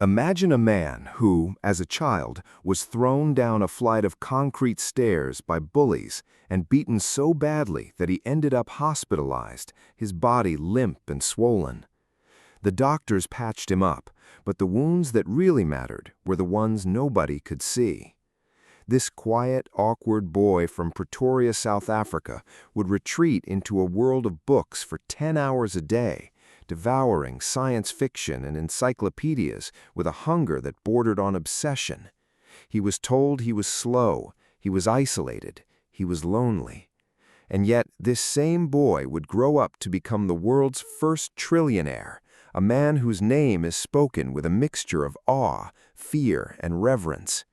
Imagine a man who, as a child, was thrown down a flight of concrete stairs by bullies and beaten so badly that he ended up hospitalized, his body limp and swollen. The doctors patched him up, but the wounds that really mattered were the ones nobody could see. This quiet, awkward boy from Pretoria, South Africa, would retreat into a world of books for 10 hours a day, devouring science fiction and encyclopedias with a hunger that bordered on obsession. He was told he was slow, he was isolated, he was lonely. And yet this same boy would grow up to become the world's first trillionaire, a man whose name is spoken with a mixture of awe, fear, and reverence.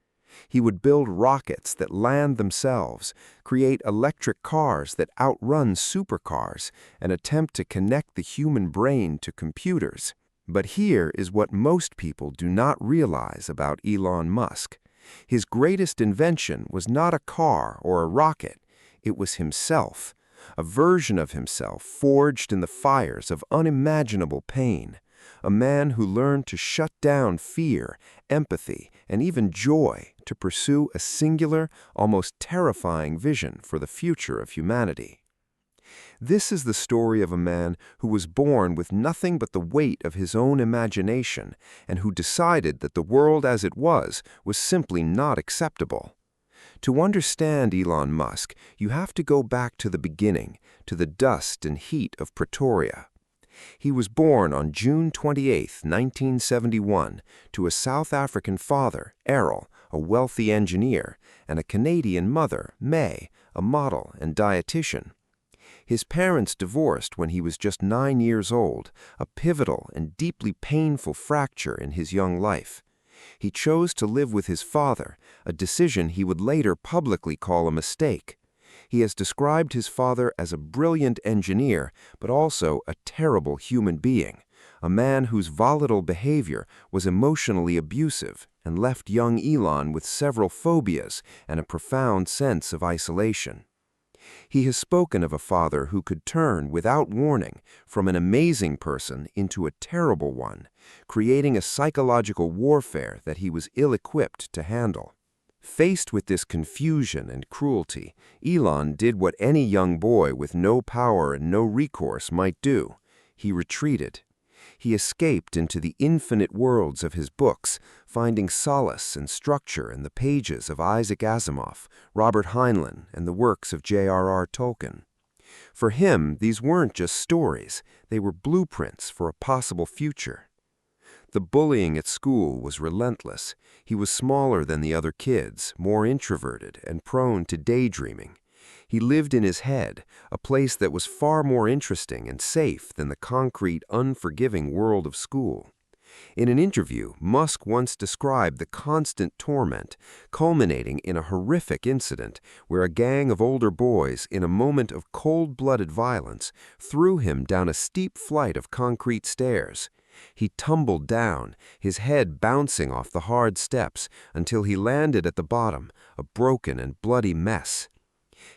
He would build rockets that land themselves, create electric cars that outrun supercars, and attempt to connect the human brain to computers. But here is what most people do not realize about Elon Musk. His greatest invention was not a car or a rocket. It was himself, a version of himself forged in the fires of unimaginable pain. A man who learned to shut down fear, empathy, and even joy to pursue a singular, almost terrifying vision for the future of humanity. This is the story of a man who was born with nothing but the weight of his own imagination and who decided that the world as it was simply not acceptable. To understand Elon Musk, you have to go back to the beginning, to the dust and heat of Pretoria. He was born on June 28, 1971, to a South African father, Errol, a wealthy engineer, and a Canadian mother, May, a model and dietitian. His parents divorced when he was just 9 years old, a pivotal and deeply painful fracture in his young life. He chose to live with his father, a decision he would later publicly call a mistake. He has described his father as a brilliant engineer, but also a terrible human being, a man whose volatile behavior was emotionally abusive and left young Elon with several phobias and a profound sense of isolation. He has spoken of a father who could turn, without warning, from an amazing person into a terrible one, creating a psychological warfare that he was ill-equipped to handle. Faced with this confusion and cruelty, Elon did what any young boy with no power and no recourse might do. He retreated. He escaped into the infinite worlds of his books, finding solace and structure in the pages of Isaac Asimov, Robert Heinlein, and the works of J.R.R. Tolkien. For him, these weren't just stories, they were blueprints for a possible future. The bullying at school was relentless. He was smaller than the other kids, more introverted, and prone to daydreaming. He lived in his head, a place that was far more interesting and safe than the concrete, unforgiving world of school. In an interview, Musk once described the constant torment, culminating in a horrific incident where a gang of older boys, in a moment of cold-blooded violence, threw him down a steep flight of concrete stairs. He tumbled down, his head bouncing off the hard steps, until he landed at the bottom, a broken and bloody mess.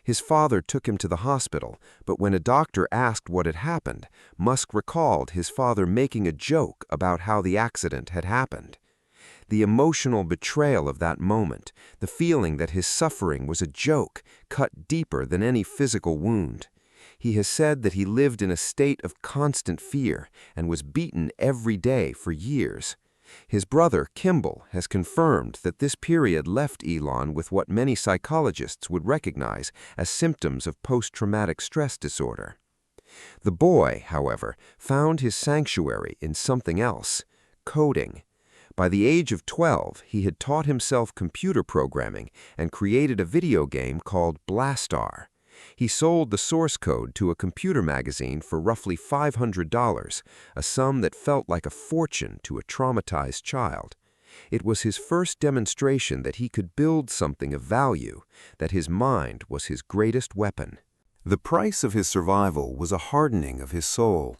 His father took him to the hospital, but when a doctor asked what had happened, Musk recalled his father making a joke about how the accident had happened. The emotional betrayal of that moment, the feeling that his suffering was a joke, cut deeper than any physical wound. He has said that he lived in a state of constant fear and was beaten every day for years. His brother, Kimball, has confirmed that this period left Elon with what many psychologists would recognize as symptoms of post-traumatic stress disorder. The boy, however, found his sanctuary in something else: coding. By the age of 12, he had taught himself computer programming and created a video game called Blastar. He sold the source code to a computer magazine for roughly $500, a sum that felt like a fortune to a traumatized child. It was his first demonstration that he could build something of value, that his mind was his greatest weapon. The price of his survival was a hardening of his soul.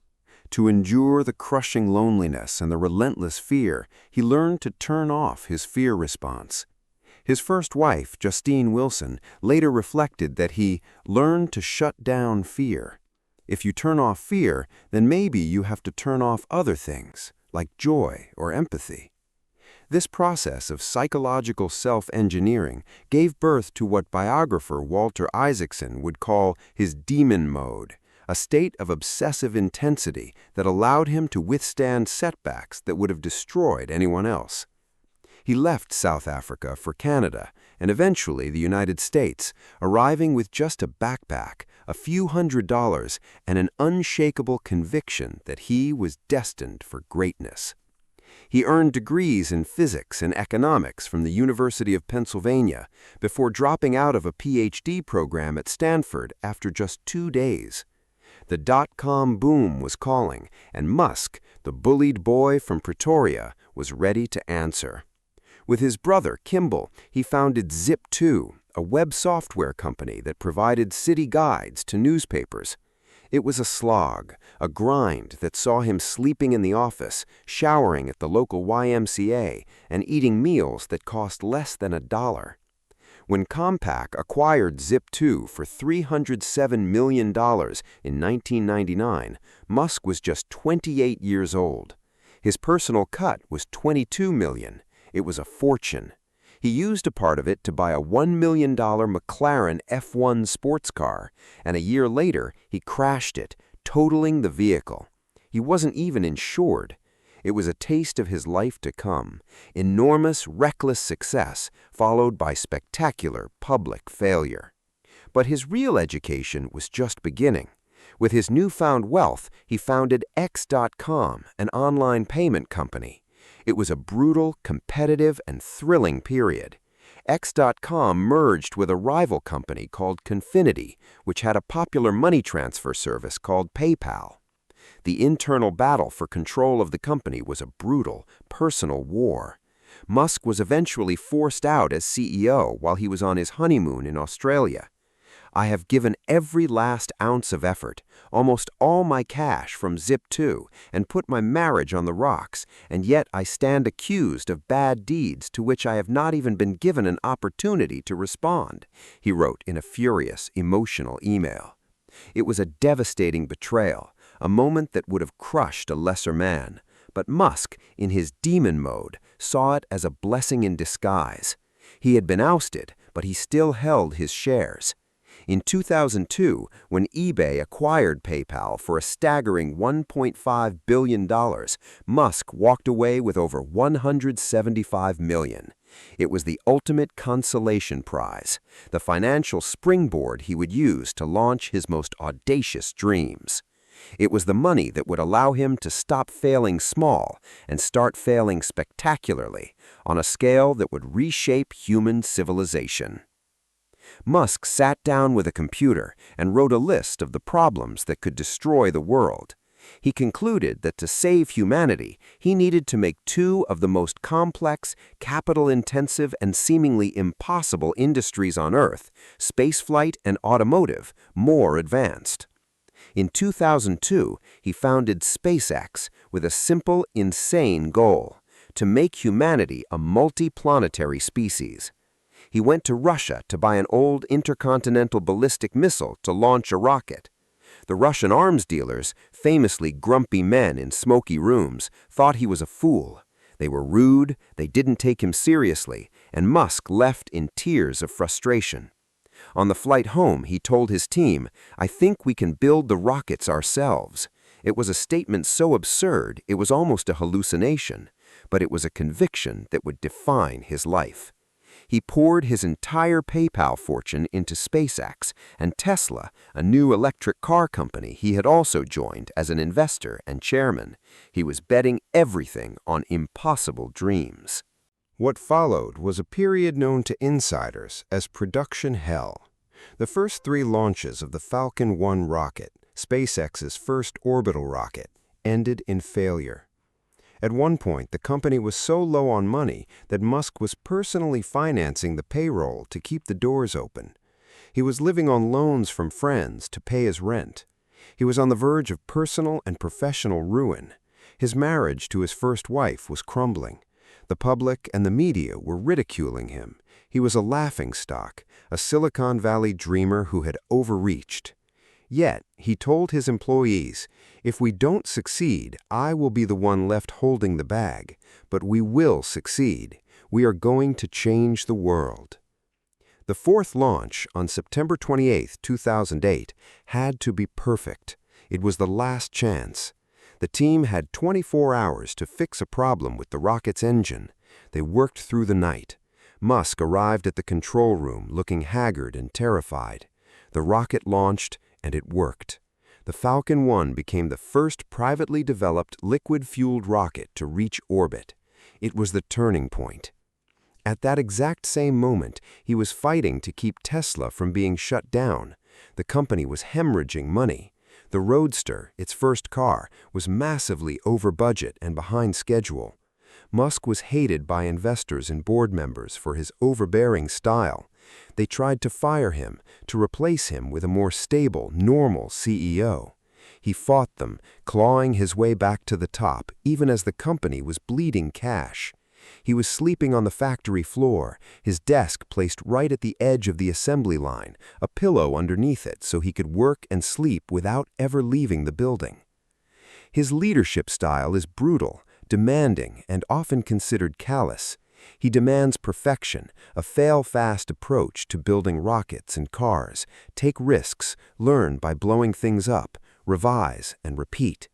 To endure the crushing loneliness and the relentless fear, he learned to turn off his fear response. His first wife, Justine Wilson, later reflected that he learned to shut down fear. If you turn off fear, then maybe you have to turn off other things, like joy or empathy. This process of psychological self-engineering gave birth to what biographer Walter Isaacson would call his demon mode, a state of obsessive intensity that allowed him to withstand setbacks that would have destroyed anyone else. He left South Africa for Canada and eventually the United States, arriving with just a backpack, a few $100s, and an unshakable conviction that he was destined for greatness. He earned degrees in physics and economics from the University of Pennsylvania before dropping out of a PhD program at Stanford after just 2 days. The dot-com boom was calling, and Musk, the bullied boy from Pretoria, was ready to answer. With his brother, Kimball, he founded Zip2, a web software company that provided city guides to newspapers. It was a slog, a grind that saw him sleeping in the office, showering at the local YMCA, and eating meals that cost less than $1. When Compaq acquired Zip2 for $307 million in 1999, Musk was just 28 years old. His personal cut was $22 million. It was a fortune. He used a part of it to buy a $1 million McLaren F1 sports car, and a year later he crashed it, totaling the vehicle. He wasn't even insured. It was a taste of his life to come, enormous, reckless success followed by spectacular public failure. But his real education was just beginning. With his newfound wealth, he founded X.com, an online payment company. It was a brutal, competitive, and thrilling period. X.com merged with a rival company called Confinity, which had a popular money transfer service called PayPal. The internal battle for control of the company was a brutal, personal war. Musk was eventually forced out as CEO while he was on his honeymoon in Australia. "I have given every last ounce of effort, almost all my cash from Zip2, and put my marriage on the rocks, and yet I stand accused of bad deeds to which I have not even been given an opportunity to respond," he wrote in a furious, emotional email. It was a devastating betrayal, a moment that would have crushed a lesser man. But Musk, in his demon mode, saw it as a blessing in disguise. He had been ousted, but he still held his shares. In 2002, when eBay acquired PayPal for a staggering $1.5 billion, Musk walked away with over $175 million. It was the ultimate consolation prize, the financial springboard he would use to launch his most audacious dreams. It was the money that would allow him to stop failing small and start failing spectacularly, on a scale that would reshape human civilization. Musk sat down with a computer and wrote a list of the problems that could destroy the world. He concluded that to save humanity, he needed to make 2 of the most complex, capital-intensive, and seemingly impossible industries on Earth, spaceflight and automotive, more advanced. In 2002, he founded SpaceX with a simple, insane goal: to make humanity a multi-planetary species. He went to Russia to buy an old intercontinental ballistic missile to launch a rocket. The Russian arms dealers, famously grumpy men in smoky rooms, thought he was a fool. They were rude, they didn't take him seriously, and Musk left in tears of frustration. On the flight home, he told his team, "I think we can build the rockets ourselves." It was a statement so absurd it was almost a hallucination, but it was a conviction that would define his life. He poured his entire PayPal fortune into SpaceX and Tesla, a new electric car company he had also joined as an investor and chairman. He was betting everything on impossible dreams. What followed was a period known to insiders as production hell. The first 3 launches of the Falcon 1 rocket, SpaceX's first orbital rocket, ended in failure. At one point, the company was so low on money that Musk was personally financing the payroll to keep the doors open. He was living on loans from friends to pay his rent. He was on the verge of personal and professional ruin. His marriage to his first wife was crumbling. The public and the media were ridiculing him. He was a laughingstock, a Silicon Valley dreamer who had overreached. Yet, he told his employees, "If we don't succeed, I will be the one left holding the bag. But we will succeed. We are going to change the world." The fourth launch, on September 28, 2008, had to be perfect. It was the last chance. The team had 24 hours to fix a problem with the rocket's engine. They worked through the night. Musk arrived at the control room looking haggard and terrified. The rocket launched, and it worked. The Falcon 1 became the first privately developed liquid-fueled rocket to reach orbit. It was the turning point. At that exact same moment, he was fighting to keep Tesla from being shut down. The company was hemorrhaging money. The Roadster, its first car, was massively over budget and behind schedule. Musk was hated by investors and board members for his overbearing style. They tried to fire him, to replace him with a more stable, normal CEO. He fought them, clawing his way back to the top, even as the company was bleeding cash. He was sleeping on the factory floor, his desk placed right at the edge of the assembly line, a pillow underneath it so he could work and sleep without ever leaving the building. His leadership style is brutal, demanding, and often considered callous. He demands perfection, a fail-fast approach to building rockets and cars, take risks, learn by blowing things up, revise, and repeat.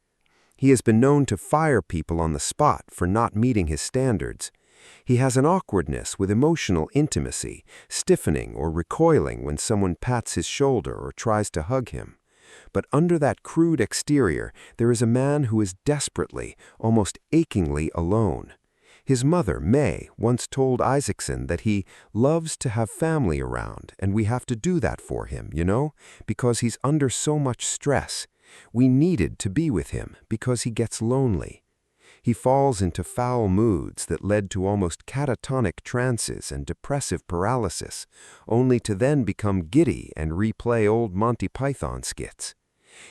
He has been known to fire people on the spot for not meeting his standards. He has an awkwardness with emotional intimacy, stiffening or recoiling when someone pats his shoulder or tries to hug him. But under that crude exterior, there is a man who is desperately, almost achingly alone. His mother, May, once told Isaacson that he loves to have family around, and we have to do that for him, because he's under so much stress. We needed to be with him because he gets lonely. He falls into foul moods that led to almost catatonic trances and depressive paralysis, only to then become giddy and replay old Monty Python skits.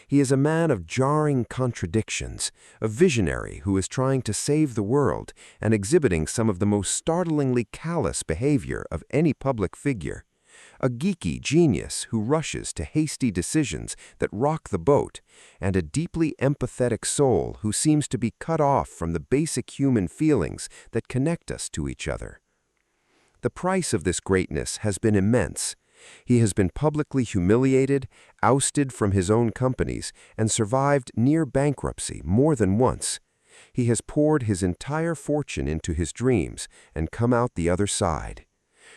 He is a man of jarring contradictions, a visionary who is trying to save the world and exhibiting some of the most startlingly callous behavior of any public figure. A geeky genius who rushes to hasty decisions that rock the boat, and a deeply empathetic soul who seems to be cut off from the basic human feelings that connect us to each other. The price of this greatness has been immense. He has been publicly humiliated, ousted from his own companies, and survived near bankruptcy more than once. He has poured his entire fortune into his dreams and come out the other side.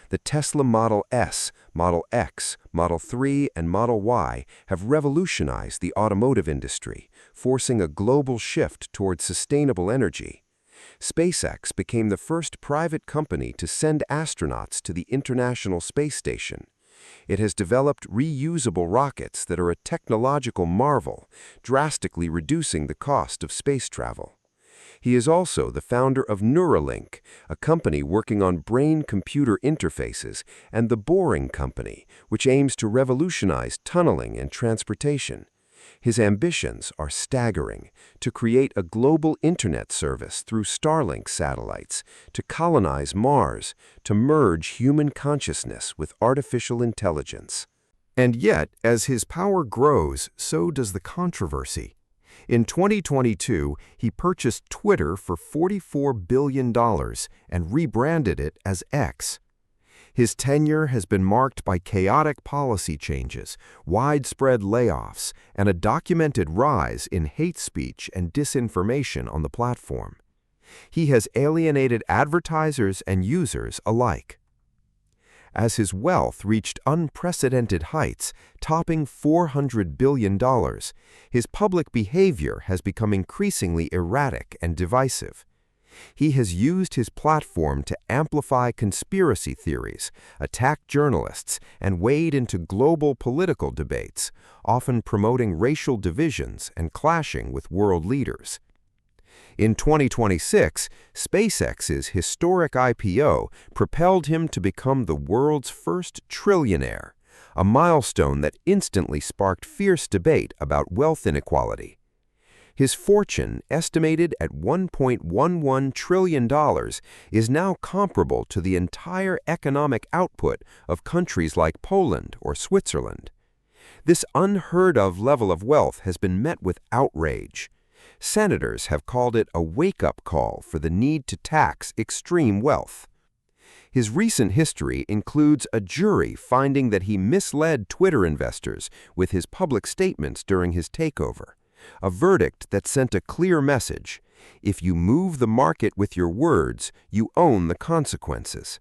The Tesla Model S, Model X, Model 3, and Model Y have revolutionized the automotive industry, forcing a global shift toward sustainable energy. SpaceX became the first private company to send astronauts to the International Space Station. It has developed reusable rockets that are a technological marvel, drastically reducing the cost of space travel. He is also the founder of Neuralink, a company working on brain-computer interfaces, and the Boring Company, which aims to revolutionize tunneling and transportation. His ambitions are staggering: to create a global internet service through Starlink satellites, to colonize Mars, to merge human consciousness with artificial intelligence. And yet, as his power grows, so does the controversy. In 2022, he purchased Twitter for $44 billion and rebranded it as X. His tenure has been marked by chaotic policy changes, widespread layoffs, and a documented rise in hate speech and disinformation on the platform. He has alienated advertisers and users alike. As his wealth reached unprecedented heights, topping $400 billion, his public behavior has become increasingly erratic and divisive. He has used his platform to amplify conspiracy theories, attack journalists, and wade into global political debates, often promoting racial divisions and clashing with world leaders. In 2026, SpaceX's historic IPO propelled him to become the world's first trillionaire, a milestone that instantly sparked fierce debate about wealth inequality. His fortune, estimated at $1.11 trillion, is now comparable to the entire economic output of countries like Poland or Switzerland. This unheard-of level of wealth has been met with outrage. Senators have called it a wake-up call for the need to tax extreme wealth. His recent history includes a jury finding that he misled Twitter investors with his public statements during his takeover, a verdict that sent a clear message: if you move the market with your words, you own the consequences.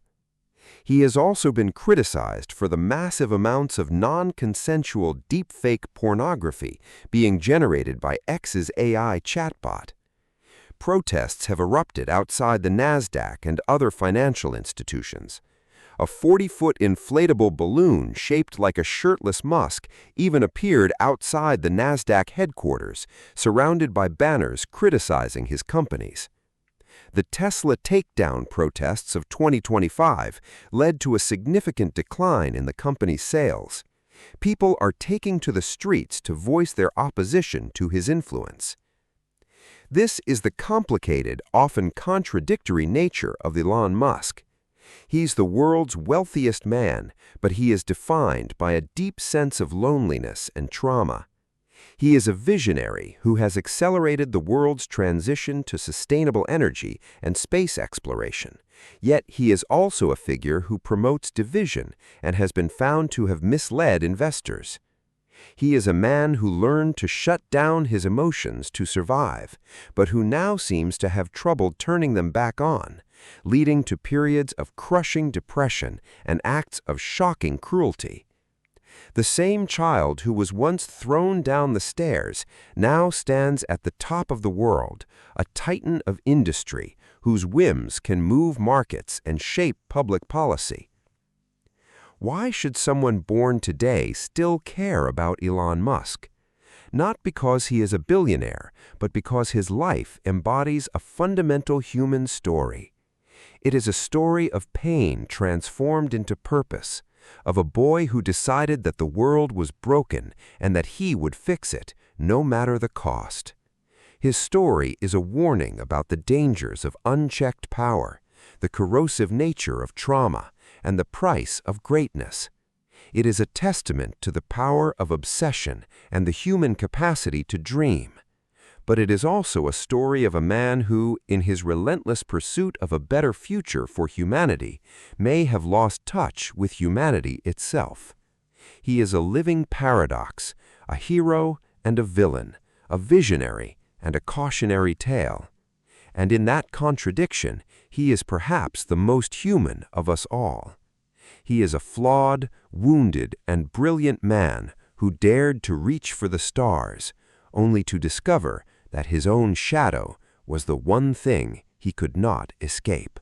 He has also been criticized for the massive amounts of non-consensual deepfake pornography being generated by X's AI chatbot. Protests have erupted outside the NASDAQ and other financial institutions. A 40-foot inflatable balloon shaped like a shirtless Musk even appeared outside the NASDAQ headquarters, surrounded by banners criticizing his companies. The Tesla takedown protests of 2025 led to a significant decline in the company's sales. People are taking to the streets to voice their opposition to his influence. This is the complicated, often contradictory nature of Elon Musk. He's the world's wealthiest man, but he is defined by a deep sense of loneliness and trauma. He is a visionary who has accelerated the world's transition to sustainable energy and space exploration, yet he is also a figure who promotes division and has been found to have misled investors. He is a man who learned to shut down his emotions to survive, but who now seems to have trouble turning them back on, leading to periods of crushing depression and acts of shocking cruelty. The same child who was once thrown down the stairs now stands at the top of the world, a titan of industry whose whims can move markets and shape public policy. Why should someone born today still care about Elon Musk? Not because he is a billionaire, but because his life embodies a fundamental human story. It is a story of pain transformed into purpose, of a boy who decided that the world was broken and that he would fix it, no matter the cost. His story is a warning about the dangers of unchecked power, the corrosive nature of trauma, and the price of greatness. It is a testament to the power of obsession and the human capacity to dream. But it is also a story of a man who, in his relentless pursuit of a better future for humanity, may have lost touch with humanity itself. He is a living paradox, a hero and a villain, a visionary and a cautionary tale. And in that contradiction, he is perhaps the most human of us all. He is a flawed, wounded, and brilliant man who dared to reach for the stars, only to discover that his own shadow was the one thing he could not escape.